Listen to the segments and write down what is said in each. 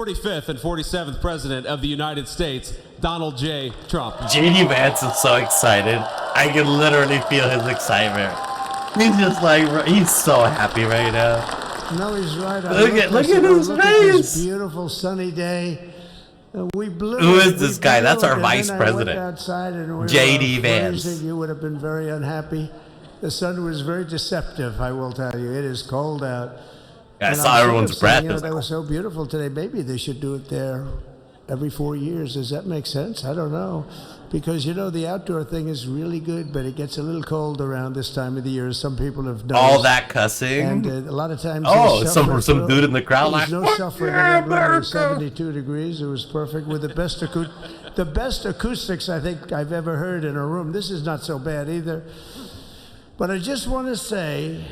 45th and 47th President of the United States, Donald J. Trump. JD Vance is so excited. I can literally feel his excitement. He's just like, he's so happy right now. No, he's right. Look at his face. Beautiful sunny day. We blew. Who is this guy? That's our vice president. JD Vance. You would have been very unhappy. The sun was very deceptive, I will tell you. It is cold out. I saw everyone's breath. They were so beautiful today. Maybe they should do it there every 4 years. Does that make sense? I don't know. Because, you know, the outdoor thing is really good, but it gets a little cold around this time of the year. Some people have noticed. All that cussing? And a lot of times... Oh, some dude in the crowd like, no suffering. It was 72 degrees. It was perfect with the best acoustics I think I've ever heard in a room. This is not so bad either. But I just want to say...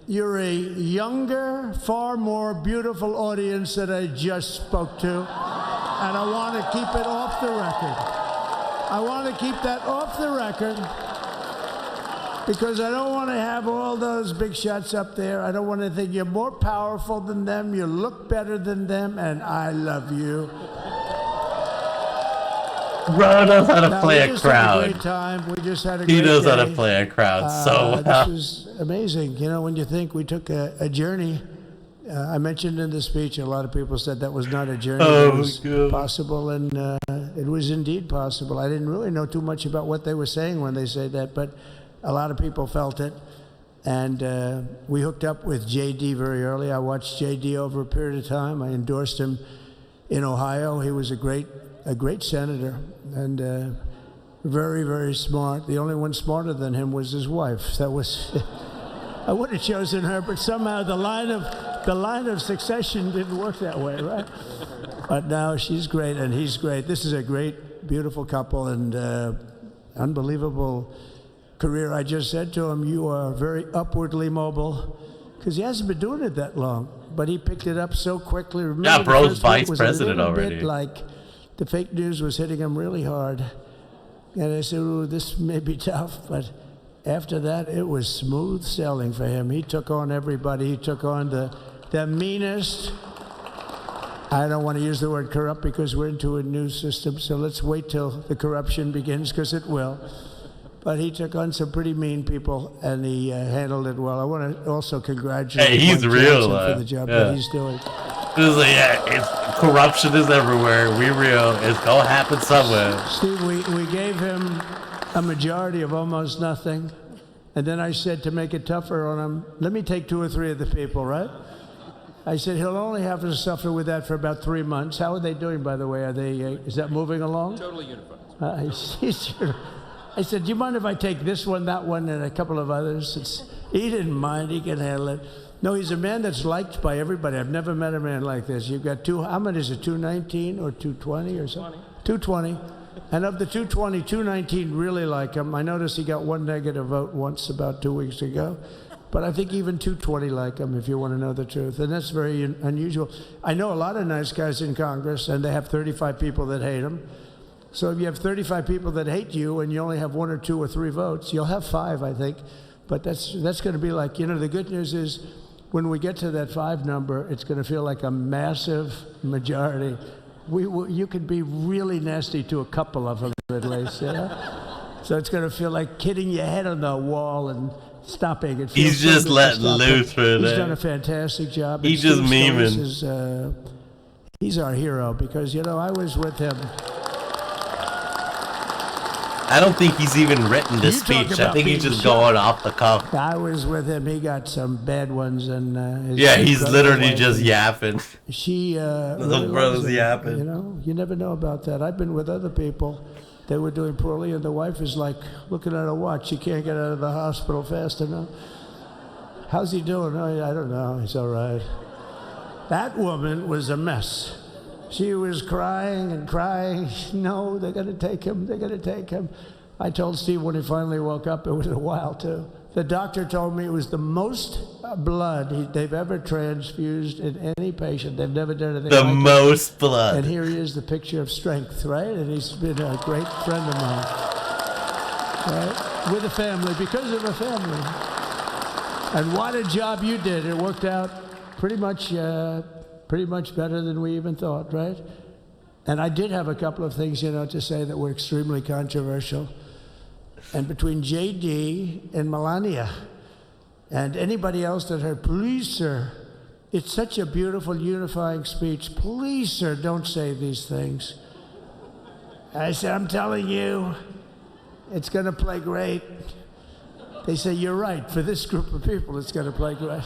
You're a younger, far more beautiful audience that I just spoke to. And I want to keep it off the record. I want to keep that off the record because I don't want to have all those big shots up there. I don't want to think you're more powerful than them, you look better than them, and I love you. Bro knows how to play a crowd. We just had a great He knows how to day. play a crowd so well. This was amazing. You know, when you think we took a journey, I mentioned in the speech, a lot of people said that was not a journey. It was possible, and it was indeed possible. I didn't really know too much about what they were saying when they said that, but a lot of people felt it. And we hooked up with JD very early. I watched JD over a period of time. I endorsed him in Ohio. He was a great senator and very, very smart. The only one smarter than him was his wife. That was, I would have chosen her, but somehow the line of succession didn't work that way, right? But now she's great and he's great. This is a great, beautiful couple and unbelievable career. I just said to him, you are very upwardly mobile, because he hasn't been doing it that long, but he picked it up so quickly. Remember, yeah, bro's vice president already. Like the fake news was hitting him really hard. And I said, ooh, this may be tough, but after that, it was smooth sailing for him. He took on everybody. He took on the meanest. I don't want to use the word corrupt because we're into a new system, so let's wait till the corruption begins, because it will. But he took on some pretty mean people, and he handled it well. I want to also congratulate he's Mike real Johnson for the job that he's doing. Corruption is everywhere. We real. It's gonna happen somewhere. Steve, we gave him a majority of almost nothing, and then I said to make it tougher on him, let me take 2 or 3 of the people, right? I said he'll only have to suffer with that for about 3 months. How are they doing, by the way? Are they? Is that moving along? Totally unified. I said, do you mind if I take this one, that one, and a couple of others? He didn't mind. He can handle it. No, he's a man that's liked by everybody. I've never met a man like this. You've got how many is it, 219 or 220 or something? 220. And of the 220, 219 really like him. I noticed he got 1 negative vote once about 2 weeks ago. But I think even 220 like him, if you want to know the truth. And that's very unusual. I know a lot of nice guys in Congress, and they have 35 people that hate him. So if you have 35 people that hate you and you only have 1 or 2 or 3 votes, you'll have 5, I think. But that's going to be like, you know, the good news is when we get to that 5 number, it's going to feel like a massive majority. You could be really nasty to a couple of them at least, you know? So it's going to feel like hitting your head on the wall and stopping it. He's just letting loose for that. He's done a fantastic job. He's just memeing. He's our hero because, you know, I was with him. I don't think he's even written this speech. I think he's just going off the cuff. I was with him. He got some bad ones, and he's literally just yapping. She, the bro's yapping. You know, you never know about that. I've been with other people. They were doing poorly, and the wife is like looking at a watch. She can't get out of the hospital fast enough. How's he doing? Oh, I don't know. He's all right. That woman was a mess. She was crying and crying. No, they're going to take him. They're going to take him. I told Steve when he finally woke up, it was a while, too. The doctor told me it was the most blood they've ever transfused in any patient. They've never done anything like the most blood. And here he is, the picture of strength, right? And he's been a great friend of mine. Right? With a family, because of a family. And what a job you did. It worked out pretty much pretty much better than we even thought, right? And I did have a couple of things, to say that were extremely controversial. And between J.D. and Melania and anybody else that heard, please, sir, it's such a beautiful unifying speech. Please, sir, don't say these things. I said, I'm telling you, it's going to play great. They say, you're right. For this group of people, it's going to play great.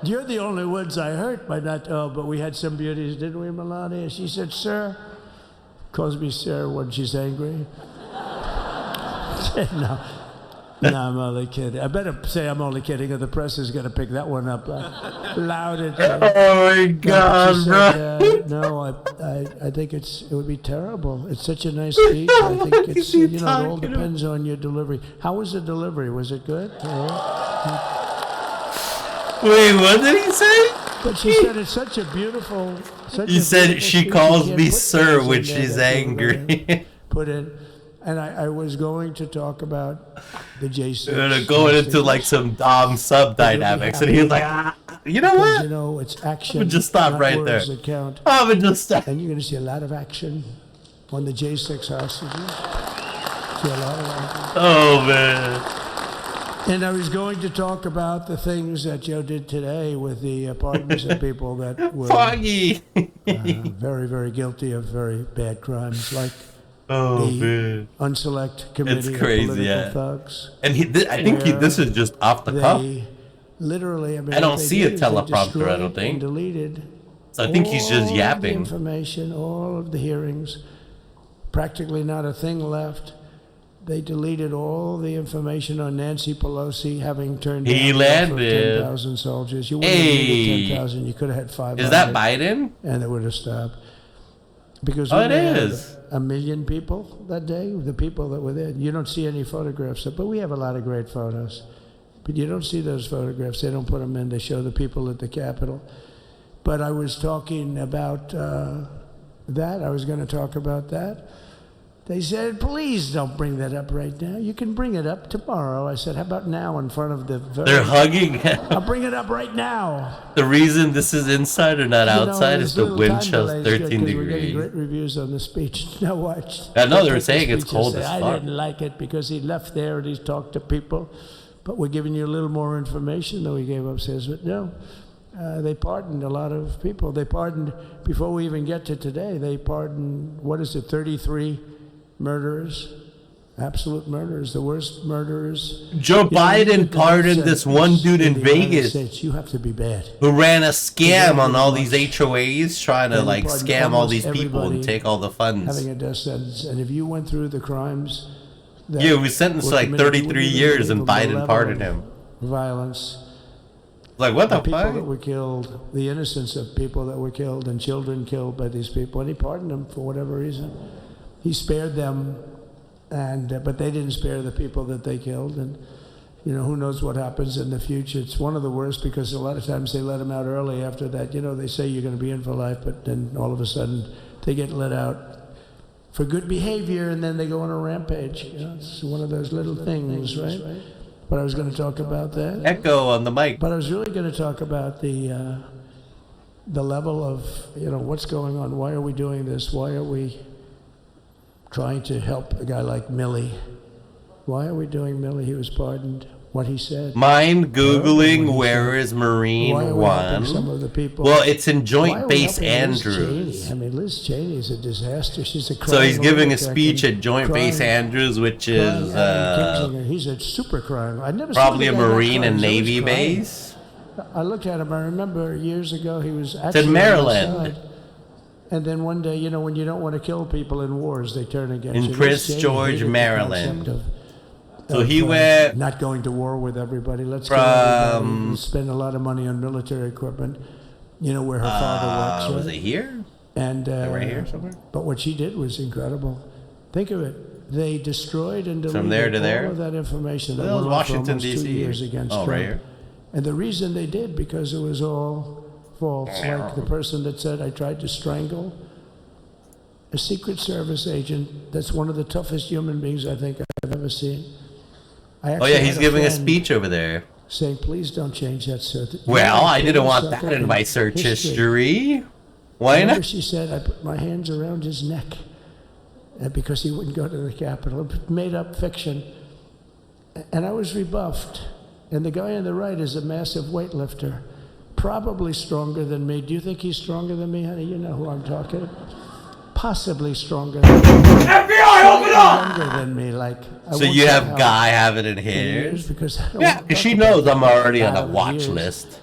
You're the only ones I hurt by not, but we had some beauties, didn't we, Melania? She said, sir, calls me sir when she's angry. No, I'm only kidding. I better say I'm only kidding, or the press is going to pick that one up loud and oh my God, bro! No, I think it would be terrible. It's such a nice speech. I think it's it all depends on your delivery. How was the delivery? Was it good? Wait, what did he say? But she said it's such a beautiful. You said she calls me sir when she's angry. Put in. And I was going to talk about the J6. Going into like some Dom sub dynamics, and he's like, you know what? It's action. I'm gonna just stop right there. I'm gonna just stop. And you're going to see a lot of action on the J6 hostages. See a lot of action. Oh man. And I was going to talk about the things that Joe did today with the pardons of people that were Foggy. very, very guilty of very bad crimes, like man. Unselect Committee It's crazy, of Political Thugs. And I think this is just off the cuff. Literally, I don't see a teleprompter, I don't think. Deleted. So I think he's just yapping. All of the information, all of the hearings, practically not a thing left. They deleted all the information on Nancy Pelosi having turned down He landed 10,000 soldiers. You wouldn't have needed 10,000. You could have had 500. Is that Biden? And it would have stopped. Because it is. 1 million people that day, the people that were there. You don't see any photographs, but we have a lot of great photos. But you don't see those photographs. They don't put them in. They show the people at the Capitol. But I was talking about that. I was going to talk about that. They said, please don't bring that up right now. You can bring it up tomorrow. I said, how about now in front of the... They're hugging. I'll bring it up right now. The reason this is inside or not outside is the wind chills 13 degrees. We're getting great reviews on the speech. Now watch. I know they were saying it's cold as fuck. I didn't like it because he left there and he's talked to people. But we're giving you a little more information than we gave upstairs. But no, they pardoned a lot of people. They pardoned, before we even get to today, they pardoned, 33 murderers, absolute murderers, the worst murderers. Joe Biden pardoned this one dude in Vegas you have to be bad. who ran a scam on all these HOAs, trying to like scam all these people and take all the funds. Having a death sentence, and if you went through the crimes, yeah, he was sentenced to like 33 years, and Biden pardoned him. Violence. Like what the people fuck? that were killed, the innocence of people that were killed, and children killed by these people, and he pardoned them for whatever reason. He spared them, and but they didn't spare the people that they killed. And who knows what happens in the future? It's one of the worst because a lot of times they let them out early after that. They say you're going to be in for life, but then all of a sudden they get let out for good behavior, and then they go on a rampage. It's one of those little things, right? But I was going to talk about that. Echo on the mic. But I was really going to talk about the level of what's going on. Why are we doing this? Why are we trying to help a guy like Milley? Why are we doing Milley? He was pardoned. What he said. Mind Googling where is Marine One? Some of the people. Well, it's in Joint Base Andrews. I mean, Liz Cheney is a disaster. She's a crime. So he's giving a speech at Joint Base Andrews, which is he's a super crime. I never probably a Marine and Navy base. I looked at him. I remember years ago he was actually it's in Maryland. And then one day, when you don't want to kill people in wars, they turn against you. In Prince George, Maryland. So he went... Not going to war with everybody. Let's spend a lot of money on military equipment. Where her father works. Was it here? And right here somewhere? But what she did was incredible. Think of it. They destroyed and deleted from there to there? all of that information that went on Washington, for almost 2 years against Trump. Right here. And the reason they did, because it was all false. Like the person that said, I tried to strangle a Secret Service agent. That's one of the toughest human beings I think I've ever seen. Oh yeah, he's giving a speech over there. Saying, please don't change that, sir. Well, I didn't want that in my search history. Why Remember not? she said, I put my hands around his neck because he wouldn't go to the Capitol. Made up fiction. And I was rebuffed. And the guy on the right is a massive weightlifter, probably stronger than me. Do you think he's stronger than me, honey? You know who I'm talking about. Possibly stronger than me. FBI, open up! Younger than me, like. So you have Guy having it here? Because Yeah, she knows I'm already on a watch list.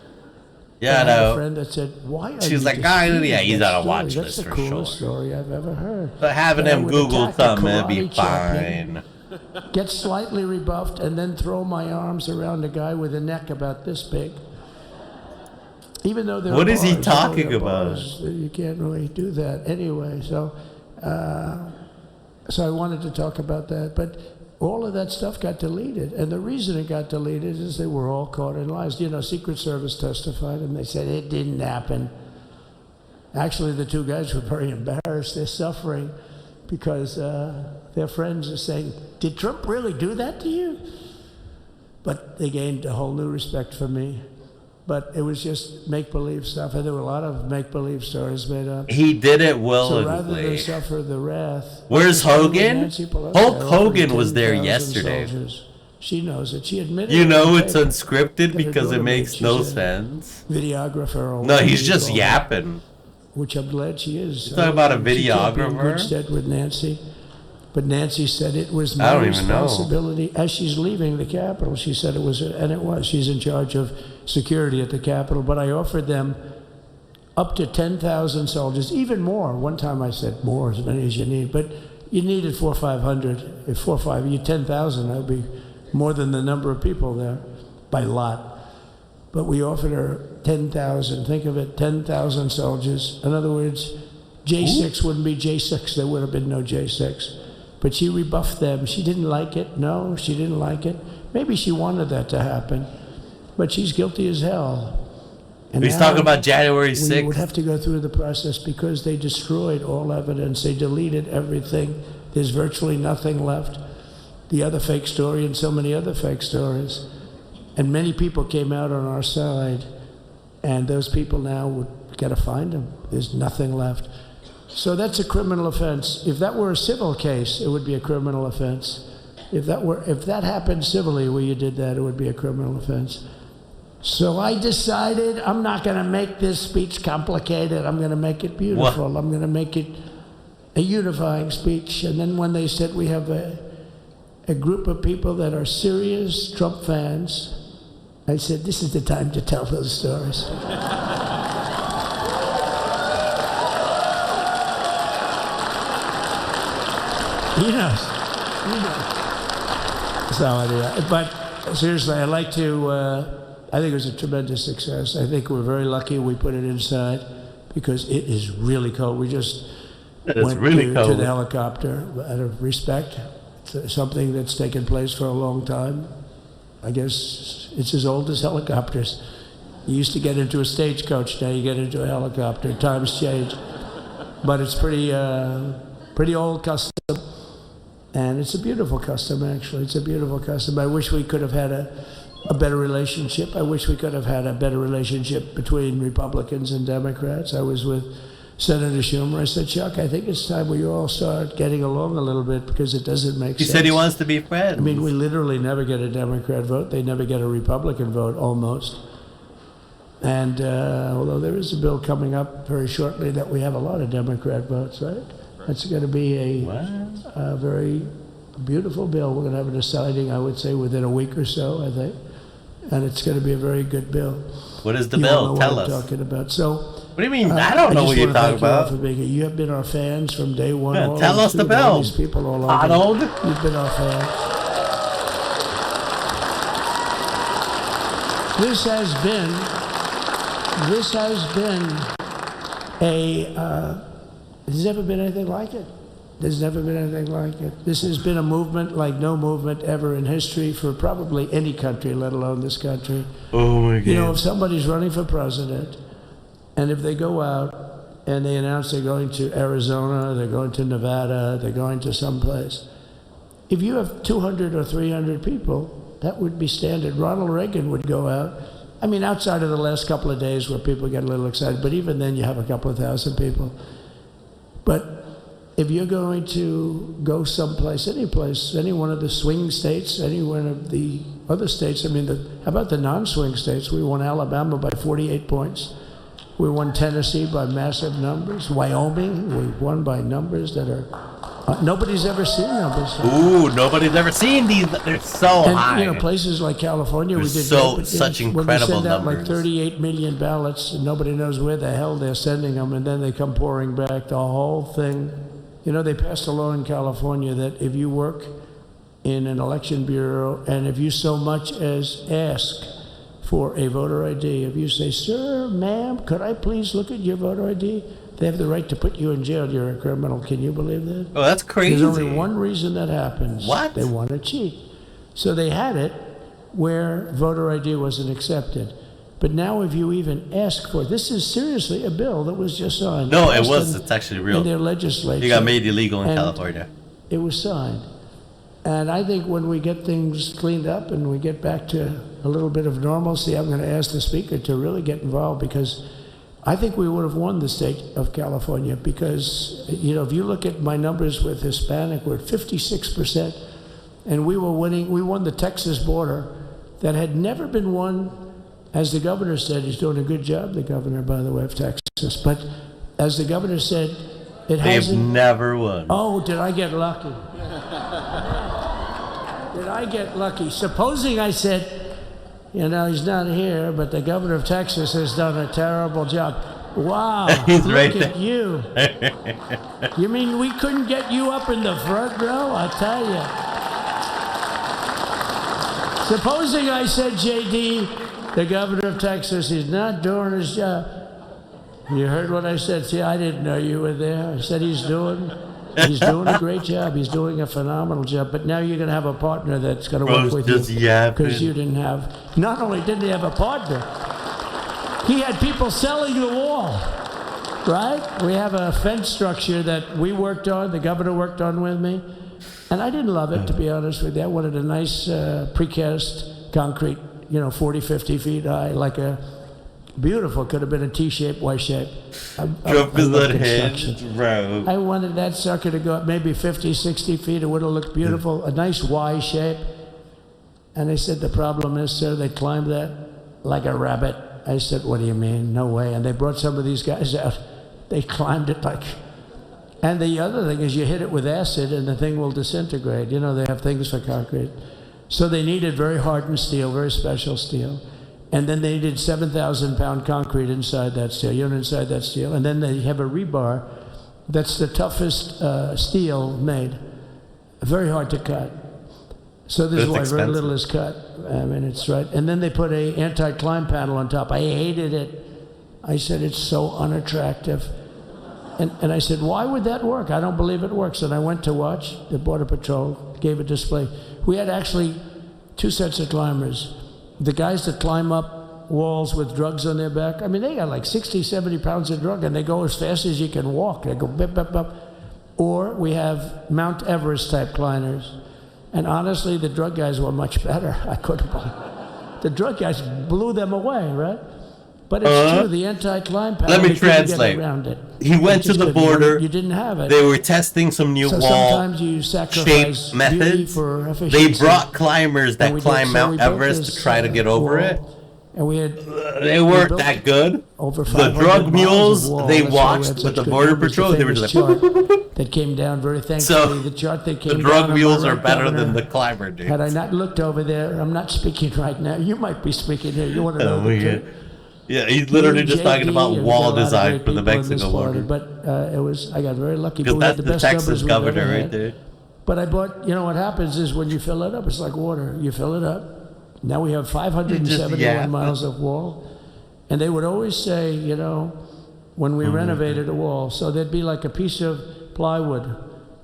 Yeah, I I had a know. friend that said, "Why are She's you like, "Guy, disputing yeah, he's that on a story? watch That's list the for coolest sure." story I've ever heard." But having That I him would Google attack a something, it'd be karate champion, fine. get slightly rebuffed, and then throw my arms around a guy with a neck about this big. Even though there What are is he bars, talking there are about? bars, you can't really do that anyway. So I wanted to talk about that, but all of that stuff got deleted, and the reason it got deleted is they were all caught in lies. You know, Secret Service testified, and they said it didn't happen. Actually, the two guys were very embarrassed. They're suffering because their friends are saying, "Did Trump really do that to you?" But they gained a whole new respect for me. But it was just make-believe stuff, and there were a lot of make-believe stories made up. He did it So rather than willingly. suffer the wrath... Where's Hogan? Nancy Pelosi, Hulk I offered Hogan was there 10,000 yesterday. soldiers. She knows it. She admitted You it know on it's tape. unscripted Got her because it daughter makes made, no she's a sense. Videographer or No, whatever he's you just call it, yapping. which I'm glad she is. Talking about a She can't be in videographer? good stead with Nancy. But Nancy said it was I my don't even know. responsibility. As she's leaving the Capitol, she said it was, and it was. She's in charge of security at the Capitol. But I offered them up to 10,000 soldiers, even more. One time I said more, as many as you need. But you needed 400 or 500. If 4 or 5, you 10,000, that would be more than the number of people there by lot. But we offered her 10,000. Think of it, 10,000 soldiers. In other words, J6 wouldn't be J6. There would have been no J6. But she rebuffed them. She didn't like it. No, she didn't like it. Maybe she wanted that to happen. But she's guilty as hell. And He's now talking about January we 6th. would have to go through the process because they destroyed all evidence. They deleted everything. There's virtually nothing left. The other fake story and so many other fake stories. And many people came out on our side. And those people now, we've got to find them. There's nothing left. So that's a criminal offense. If that were a civil case, it would be a criminal offense. If that happened civilly where you did that, it would be a criminal offense. So I decided I'm not going to make this speech complicated. I'm going to make it beautiful. What? I'm going to make it a unifying speech. And then when they said we have a group of people that are serious Trump fans, I said, this is the time to tell those stories. He knows. So anyway, but seriously, I'd like to, I think it was a tremendous success. I think we're very lucky we put it inside because it is really cold. We just went really to cold. the helicopter out of respect. It's something that's taken place for a long time. I guess it's as old as helicopters. You used to get into a stagecoach, now you get into a helicopter. Times change. But it's pretty old custom. And it's a beautiful custom, actually. It's a beautiful custom. I wish we could have had a better relationship. I wish we could have had a better relationship between Republicans and Democrats. I was with Senator Schumer. I said, Chuck, I think it's time we all start getting along a little bit because it doesn't make sense. He said he wants to be friends. I mean, we literally never get a Democrat vote. They never get a Republican vote, almost. And although there is a bill coming up very shortly that we have a lot of Democrat votes, right? That's going to be a very beautiful bill. We're going to have a deciding, I would say, within a week or so, I think. And it's going to be a very good bill. What is the You all bill? know Tell what us. I'm talking about. So, What do you mean? I don't know what you're talking about. You have been our fans from day one. Yeah, all tell these us the people, all bill. these people all over. Arnold? You've been our fans. This has been there's never been anything like it. There's never been anything like it. This has been a movement like no movement ever in history for probably any country, let alone this country. Oh my God. You know, if somebody's running for president, and if they go out and they announce they're going to Arizona, they're going to Nevada, they're going to someplace, if you have 200 or 300 people, that would be standard. Ronald Reagan would go out I mean, outside of the last couple of days where people get a little excited, but even then you have a couple of thousand people. But if you're going to go someplace, any place, any one of the swing states, any one of the other states, I mean, how about the non-swing states? We won Alabama by 48 points. We won Tennessee by massive numbers. Wyoming, we won by numbers that are, nobody's ever seen numbers. Ooh, nobody's ever seen these. They're so high. You know, places like California, we did such incredible when we send out numbers. like 38 million ballots, and nobody knows where the hell they're sending them, and then they come pouring back. The whole thing. You know, they passed a law in California that if you work in an election bureau and if you so much as ask for a voter ID, if you say, sir, ma'am, could I please look at your voter ID? They have the right to put you in jail. You're a criminal. Can you believe that? Oh, that's crazy. There's only one reason that happens. What? They want to cheat. So they had it where voter ID wasn't accepted. But now if you even ask for it, this is seriously a bill that was just signed. No, it was. It's actually real. In their legislature. It got made illegal in And California. It was signed. And I think when we get things cleaned up and we get back to a little bit of normalcy, I'm going to ask the speaker to really get involved, because I think we would have won the state of California, because, you know, if you look at my numbers with Hispanic, we're at 56%, and we won the Texas border that had never been won. As the governor said, he's doing a good job, the governor, by the way, of Texas. But as the governor said, it hasn't. They've never won. Oh, did I get lucky? Did I get lucky? Supposing I said, you know, he's not here, but the governor of Texas has done a terrible job. Wow, He's look right at there. you. You mean we couldn't get you up in the front row? I tell you. Supposing I said, JD, the governor of Texas, he's not doing his job. You heard what I said. See, I didn't know you were there. I said he's doing a great job. He's doing a phenomenal job. But now you're going to have a partner that's going to work with you. Because you didn't have, not only didn't he have a partner, he had people selling the wall, right? We have a fence structure that we worked on, the governor worked on with me. And I didn't love it, to be honest with you. I wanted a nice precast concrete, you know, 40, 50 feet high, like a beautiful, could have been a T-shape, Y-shape. Drop his head, bro. I wanted that sucker to go up maybe 50, 60 feet. It would have looked beautiful, a nice Y shape. And they said, the problem is, sir, they climbed that like a rabbit. I said, what do you mean? No way. And they brought some of these guys out. They climbed it like... And the other thing is you hit it with acid and the thing will disintegrate. You know, they have things for concrete. So they needed very hardened steel, very special steel. And then they needed 7,000-pound concrete inside that steel, inside that steel. And then they have a rebar that's the toughest steel made. Very hard to cut. So this is why very little is cut. I mean, it's right. And then they put a anti-climb panel on top. I hated it. I said, it's so unattractive. And I said, why would that work? I don't believe it works. And I went to watch the Border Patrol, gave a display. We had actually two sets of climbers. The guys that climb up walls with drugs on their back, I mean, they got like 60, 70 pounds of drug, and they go as fast as you can walk. They go bip, bip, bip. Or we have Mount Everest type climbers. And honestly, the drug guys were much better. I couldn't believe it. The drug guys blew them away, right? But it's true, the anti-climb panel. Let me translate. Around it. He went to the border. You didn't have it. They were testing some new wall sometimes you sacrifice shape methods. For efficiency. They brought climbers that climb Mount Everest to try to get over it. And we had, they weren't that good. The drug mules, they watched, but the Border Patrol, they were just like, that came down very thankfully. So the chart that came the drug down mules are better than the climber dudes. Had I not looked over there, I'm not speaking right now. You might be speaking here. You want to know the truth? Yeah, he's literally just talking about wall design for the Mexico border. But it was, I got very lucky. Because that's the Texas governor right there. But I bought, you know what happens is when you fill it up, it's like water. You fill it up. Now we have 571 miles of wall. And they would always say, you know, when we renovated a wall, so there'd be like a piece of plywood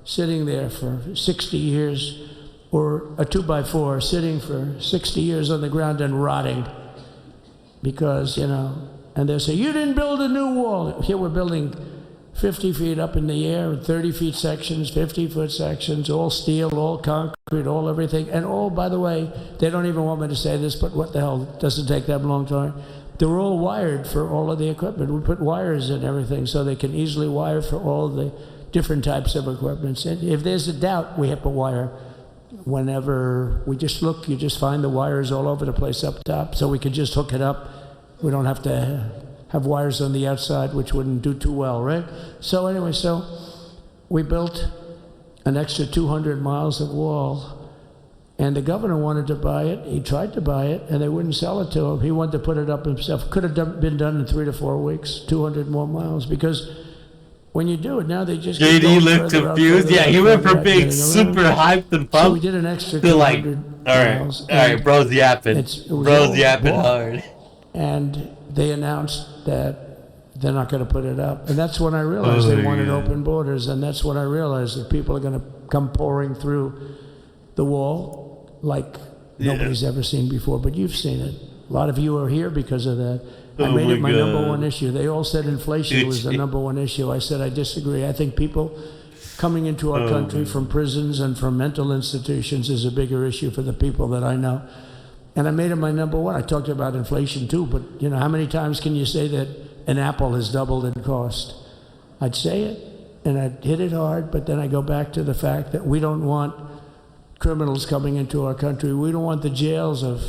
sitting there for 60 years, or a 2x4 sitting for 60 years on the ground and rotting. Because, you know, and they'll say, you didn't build a new wall. Here we're building 50 feet up in the air, and 30 feet sections, 50-foot sections, all steel, all concrete, all everything. And all, by the way, they don't even want me to say this, but what the hell, it doesn't take that long time. They're all wired for all of the equipment. We put wires in everything so they can easily wire for all the different types of equipment. And if there's a doubt, we have a wire. Whenever we just look, you just find the wires all over the place up top, so we can just hook it up. We don't have to have wires on the outside, which wouldn't do too well, right? So anyway, so we built an extra 200 miles of wall. And the governor wanted to buy it. He tried to buy it, and they wouldn't sell it to him. He wanted to put it up himself. Could have been done in 3 to 4 weeks, 200 more miles. Because when you do it now, they just JD looked confused. Yeah, he went from being super hyped and pumped so we did an extra 200 miles. All right, bro's yapping. Bro's yapping hard. And they announced that they're not going to put it up. And that's when I realized they wanted open borders. And that's when I realized that people are going to come pouring through the wall like nobody's ever seen before, but you've seen it. A lot of you are here because of that. I made it my number one issue. They all said inflation was the number one issue. I said I disagree. I think people coming into our country from prisons and from mental institutions is a bigger issue for the people that I know. And I made it my number one. I talked about inflation too, but you know, how many times can you say that an apple has doubled in cost? I'd say it, and I'd hit it hard, but then I go back to the fact that we don't want criminals coming into our country. We don't want the jails of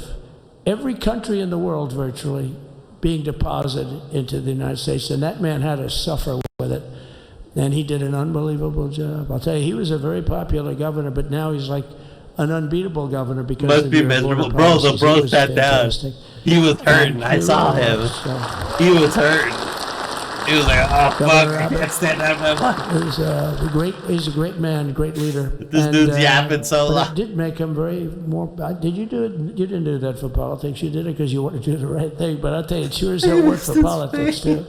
every country in the world virtually being deposited into the United States. And that man had to suffer with it. And he did an unbelievable job. I'll tell you, he was a very popular governor, but now he's like an unbeatable governor because must be miserable. Bro, the bro sat down. He was hurting. I saw him. He was hurting. He was like, oh, fuck, I can't stand that. He's a great man, great leader. This dude's yapping so loud. It did make him very more. Did you do it? You didn't do that for politics. You did it because you wanted to do the right thing. But I'll tell you, it sure as hell worked for politics, too.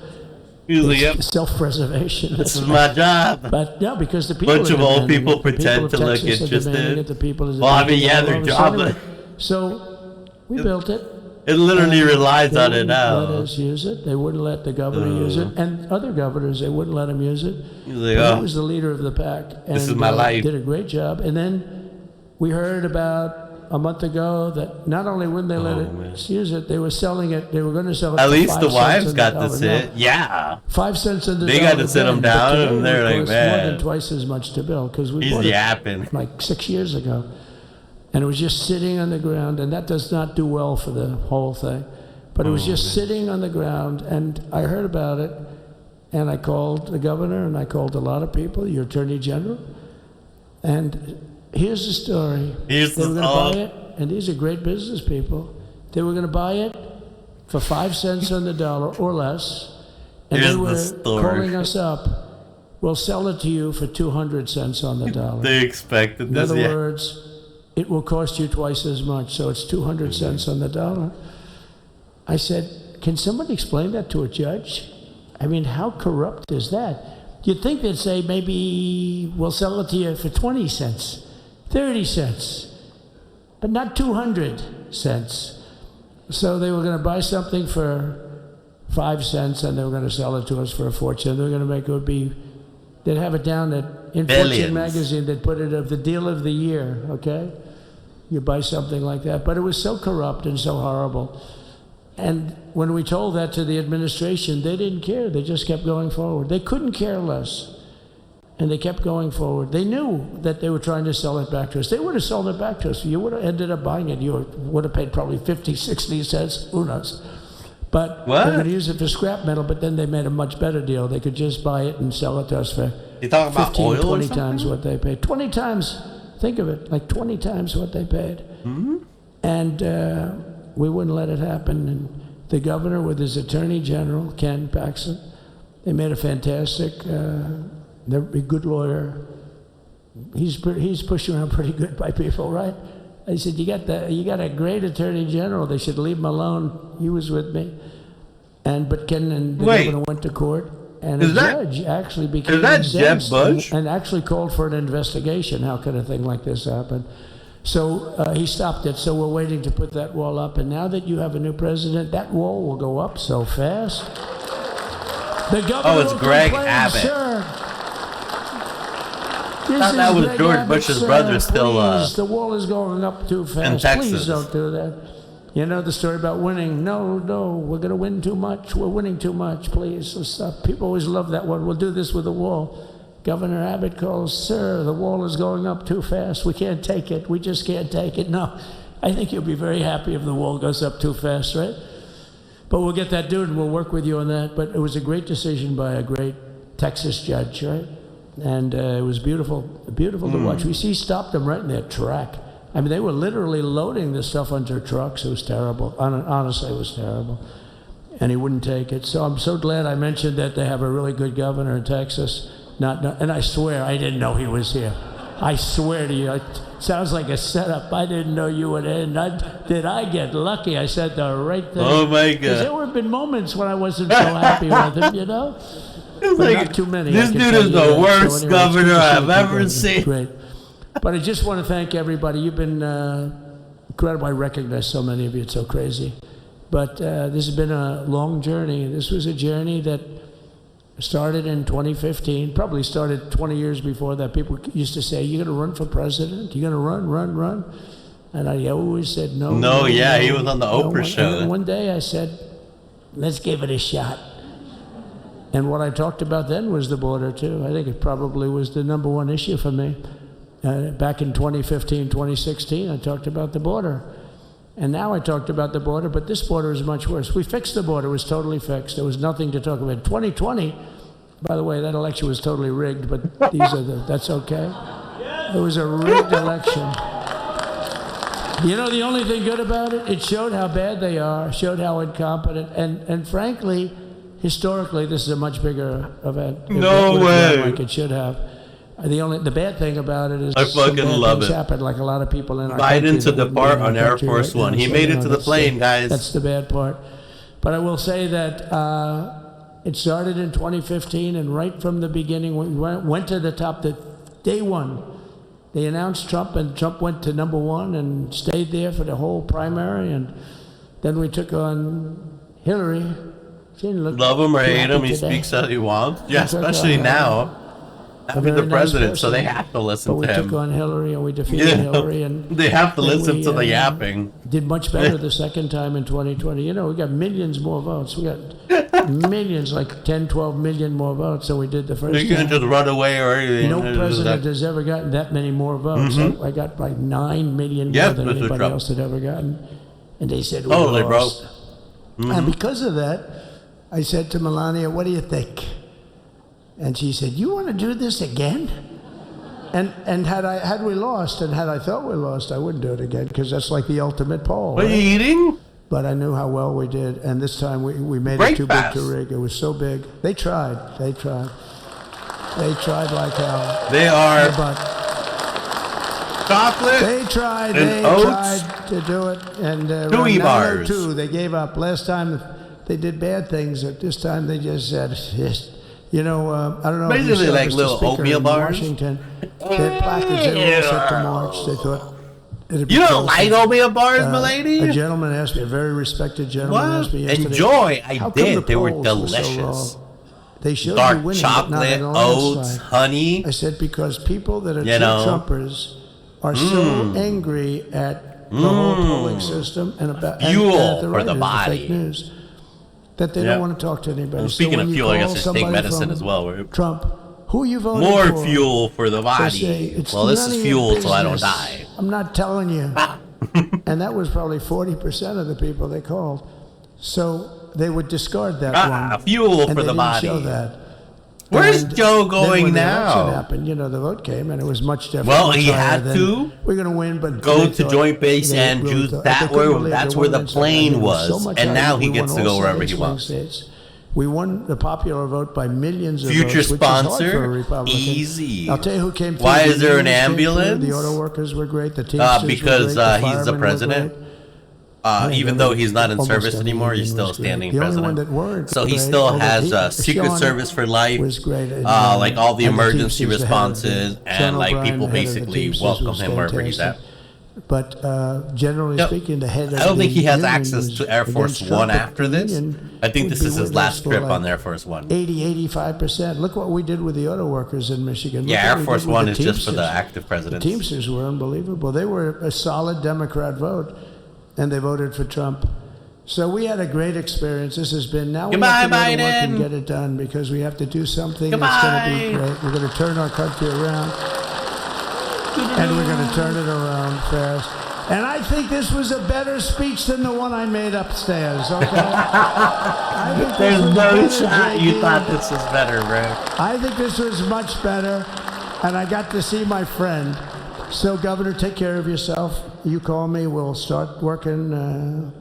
He was like, yep. Self-preservation. This is my job. But no, because the people. Bunch of old people pretend to look interested. Well, I mean, yeah, they're jobless. So we built it. It literally relies on it now. They wouldn't let us use it. They wouldn't let the governor use it. And other governors, they wouldn't let him use it. He was like, he was the leader of the pack. And, this is my life. Did a great job. And then we heard about a month ago that not only wouldn't they let us use it, they were selling it. They were going to sell it. At least the wives got to sit. Yeah. 5 cents on the dollar. They got to sit them down, and they're like, man. More than twice as much to bill because we bought yapping. It like 6 years ago. And it was just sitting on the ground, and that does not do well for the whole thing. But it was just sitting on the ground, and I heard about it, and I called the governor, and I called a lot of people, your attorney general, and here's the story. They were going to buy it, and these are great business people. They were going to buy it for 5 cents on the dollar or less, and they were calling us up, we'll sell it to you for 200 cents on the dollar. They expected this, in other words, it will cost you twice as much, so it's 200 cents on the dollar. I said, can somebody explain that to a judge? I mean, how corrupt is that? You'd think they'd say, maybe we'll sell it to you for 20 cents, 30 cents, but not 200 cents. So they were going to buy something for 5 cents, and they were going to sell it to us for a fortune. They were going to make they'd have it down in Fortune magazine, they'd put it of the deal of the year, okay? You buy something like that. But it was so corrupt and so horrible. And when we told that to the administration, they didn't care. They just kept going forward. They couldn't care less. And they kept going forward. They knew that they were trying to sell it back to us. They would have sold it back to us. You would have ended up buying it. You would have paid probably 50, 60 cents. Who knows? But they're going to use it for scrap metal, but then they made a much better deal. They could just buy it and sell it to us for 15, 20 times what they paid. 20 times, think of it, like 20 times what they paid. Mm-hmm. And we wouldn't let it happen. And the governor with his attorney general, Ken Paxton, they made a fantastic, they're a good lawyer. He's pushed around pretty good by people, right? I said, you got a great attorney general. They should leave him alone. He was with me. But Ken and the governor went to court. And a judge actually became Jeb Bush? And actually called for an investigation. How could a thing like this happen? So he stopped it. So we're waiting to put that wall up. And now that you have a new president, that wall will go up so fast. The governor Oh, it's will Greg complain, Abbott. sir. I thought that was George Bush's brother still Please, the wall is going up too fast. in Texas. Please don't do that. You know the story about winning. No, we're going to win too much. We're winning too much. Please, let's stop. People always love that one. We'll do this with the wall. Governor Abbott calls, sir, the wall is going up too fast. We can't take it. We just can't take it. No, I think you'll be very happy if the wall goes up too fast, right? But we'll get that dude and we'll work with you on that. But it was a great decision by a great Texas judge, right? And it was beautiful to watch. He stopped them right in their track. I mean, they were literally loading this stuff onto trucks. It was terrible. Honestly, it was terrible. And he wouldn't take it. So I'm so glad I mentioned that they have a really good governor in Texas. And I swear, I didn't know he was here. I swear to you, it sounds like a setup. I didn't know you would end. Did I get lucky? I said the right thing. Oh, my God. Because there have been moments when I wasn't so happy with him, you know? It's But like, not too many. this I can dude tell is you the that. So worst anyway, governor it's I've good to see ever you. seen. Great. But I just want to thank everybody. You've been incredible. I recognize so many of you. It's so crazy. But this has been a long journey. This was a journey that started in 2015, probably started 20 years before that. People used to say, you're going to run for president? You're going to run? And I always said, no. No, yeah, he was on the Oprah show. And one day I said, let's give it a shot. And what I talked about then was the border, too. I think it probably was the number one issue for me. Back in 2015, 2016, I talked about the border. And now I talked about the border, but this border is much worse. We fixed the border. It was totally fixed. There was nothing to talk about. 2020, by the way, that election was totally rigged, but that's okay. It was a rigged election. You know the only thing good about it? It showed how bad they are, showed how incompetent, and frankly, historically, this is a much bigger event. No way. Like it should have. The bad thing about it is I fucking love it. Happened, like a lot of people in our Biden to country depart on Air Force One. He made it to the plane, guys. That's the bad part. But I will say that it started in 2015, and right from the beginning, we went to the top. Day one, they announced Trump, and Trump went to number one and stayed there for the whole primary. And then we took on Hillary. She didn't look Love him or too hate him, happy he today. speaks how he wants. Yeah, especially now. I'm the president, so they have to listen to him. But we took on Hillary, and we defeated Hillary. And they have to listen to the yapping. Did much better the second time in 2020. You know, we got millions more votes. We got millions, like 10, 12 million more votes than we did the first You can't time. just run away or anything. No president has ever gotten that many more votes. I got like 9 million more than Mr. anybody Trump. else had ever gotten. And they said, we Totally, bro. lost. And because of that, I said to Melania, what do you think? And she said, you want to do this again? And had we lost, and had I thought we lost, I wouldn't do it again, because that's like the ultimate poll. What are you eating? But I knew how well we did, and this time we made Break it too fast. big to rig. It was so big. They tried like hell. They are But chocolate. they tried and oats. to do it, and Chewy bars. 902, they gave up. Last time they did bad things, but this time they just said, yes. You know, I don't know if you Basically saw like Mr. little Speaker oatmeal in bars. Washington. They had placards, they were all set to march. They thought it'd be You don't closer. like oatmeal bars, milady? A gentleman asked me, a very respected gentleman What? asked me yesterday. Enjoy. I "How come the did. They were polls so delicious. low? They showed you Dark winning, but not in chocolate, a oats, landslide." honey. I said, because people that are You true know. Trumpers are so angry at the whole polling system and about and Fuel at the for the writers, body. fake news, that they Yeah. don't want to talk to anybody. Well, So speaking when of you fuel, I call guess they take somebody medicine from as well, right? Trump, who you voting More for? fuel for the They body. say, "It's Well, this none is of your fuel so I don't business. die. I'm not telling you. And that was probably 40% of the people they called. So they would discard that one. Fuel and for they the didn't body. show that. Where's And Joe then going when the election now? happened, you know, the vote came, and it was much different. Well, much he higher had than, to we're going to win, but Go they to thought Joint Base they and really choose thought- that they couldn't where believe that's they where won the in South plane Carolina. It was, so much and higher. now he We gets won to go all wherever 7 he swing wants. states. We won the popular vote by millions of Future votes, which is hard for a sponsor, Republican. easy. I'll tell you who came through. Why The is there an unions came through, ambulance? The auto workers were great. The Teamsters were Because great, he's the firemen were president. great. Even though he's not in Almost service every anymore, he's union still was great. standing The only president. one that weren't So he great, still although has Secret Sean Service for life, was great. like all the And emergency Teamsters, the head of responses, Sean and like O'Brien, people the head of the basically Teamsters, welcome was him wherever he's at. fantastic. But generally speaking, the head of I don't think he has union access was to Air Force against One Trump, after but the this. union I think would this be is his with last us for trip like on Air Force One. 85%. Look what we did with the auto workers in Michigan. Look Yeah, what Air we Force did with One the is just for the Teamsters. active The presidents. Teamsters were unbelievable. They were a solid Democrat vote, and they voted for Trump. So we had a great experience. This has been, now we have to go to work and Biden. get it done because we have to do something Goodbye. that's going to be great. We're going to turn our country around, and we're going to turn it around fast. And I think this was a better speech than the one I made upstairs, okay? I think this There's was no better, shot you JD. thought this was better, bro. I think this was much better, and I got to see my friend. So, Governor, take care of yourself. You call me, we'll start working.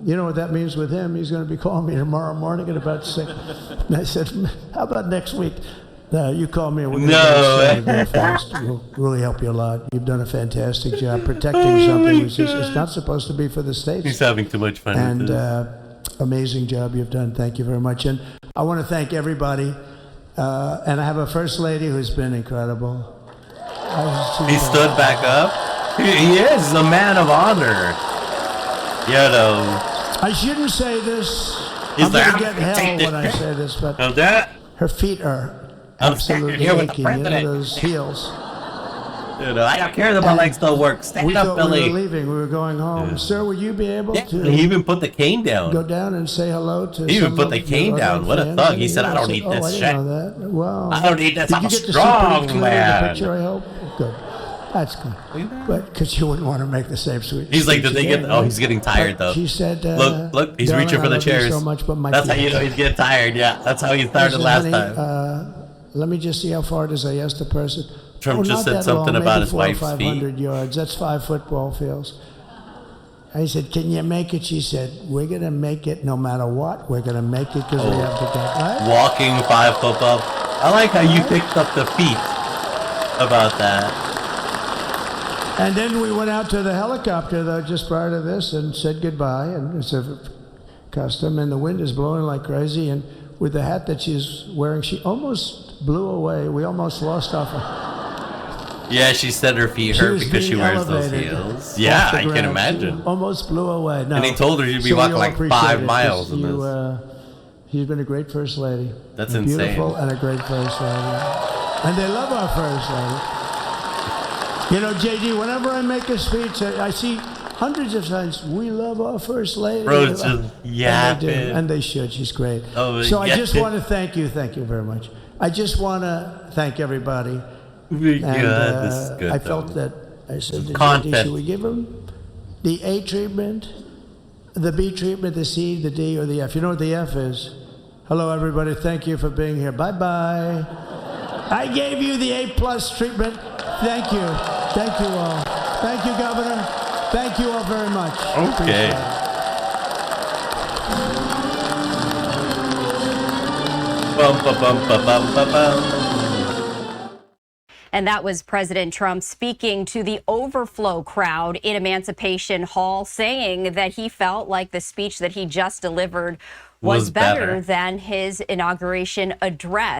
You know what that means with him? He's going to be calling me tomorrow morning at about 6. And I said, how about next week? You call me and we're going to go fast. We'll really help you a lot. You've done a fantastic job protecting something which is it's not supposed to be for the states. He's having too much fun And with this. amazing job you've done. Thank you very much. And I want to thank everybody. And I have a first lady who's been incredible. He stood back up. He is a man of honor. You know. I shouldn't say this. He's I'm like, going to get hell "Take when I say this, but Now that, her feet are I'm standing absolutely here with the aching. You know, president. those heels. you know, I don't care that my legs don't work. Stand We up, thought we Billy. were leaving. We were going home. Sir, would you be able Yeah, to he even put the cane down. go down and say hello to He even some put the of cane your down. other What a fans? thug. He said, Yeah, I don't said, eat oh, this I didn't shit. know that. Wow. I don't need this. Did I'm you a get to see strong pretty clearly the man. picture, I hope? Good. That's good. But because you wouldn't want to make the same sweet. He's like, did speech they get? again, Oh, right? he's getting tired though. She said, Look, he's "Darling, reaching for I the love you chairs. so much, but my That's how feet you know hurt." he's getting tired. Yeah, that's how he started I said, last "Honey, time. let me just see how far it is. I asked the person. Trump just not said that something long, about maybe his 400 or wife's feet. 500 yards. That's 5 football fields. I said, can you make it? She said, we're going to make it no matter what. We're going to make it because we have to go. Right? Walking 5 football. I like how you picked up the feet about that. And then we went out to the helicopter, though, just prior to this and said goodbye. And it's a custom. And the wind is blowing like crazy. And with the hat that she's wearing, she almost blew away. We almost lost off her. Yeah, she said her feet She hurt was because she being wears those elevated heels. off Yeah, the I can ground. imagine. She almost blew away. No. And he told her you'd be So we walking all like appreciate 5 it, miles in you, this. She's been a great first lady. That's Beautiful insane. and a great first lady. And they love our first lady. You know, JD, whenever I make a speech, I see hundreds of times, we love our first lady. Bro, it's just And they yapping. do, and they should. She's great. Oh, so I just yapping. want to thank you. Thank you very much. I just want to thank everybody. Yeah, And this is good. I though. felt that, I said, to Content. JD, should we give him the A treatment, the B treatment, the C, the D, or the F? You know what the F is? Hello, everybody. Thank you for being here. Bye-bye. I gave you the A+ treatment. Thank you. Thank you all. Thank you, Governor. Thank you all very much. Okay. Bum, ba, bum, ba, bum, ba, bum. And that was President Trump speaking to the overflow crowd in Emancipation Hall, saying that he felt like the speech that he just delivered was better than his inauguration address.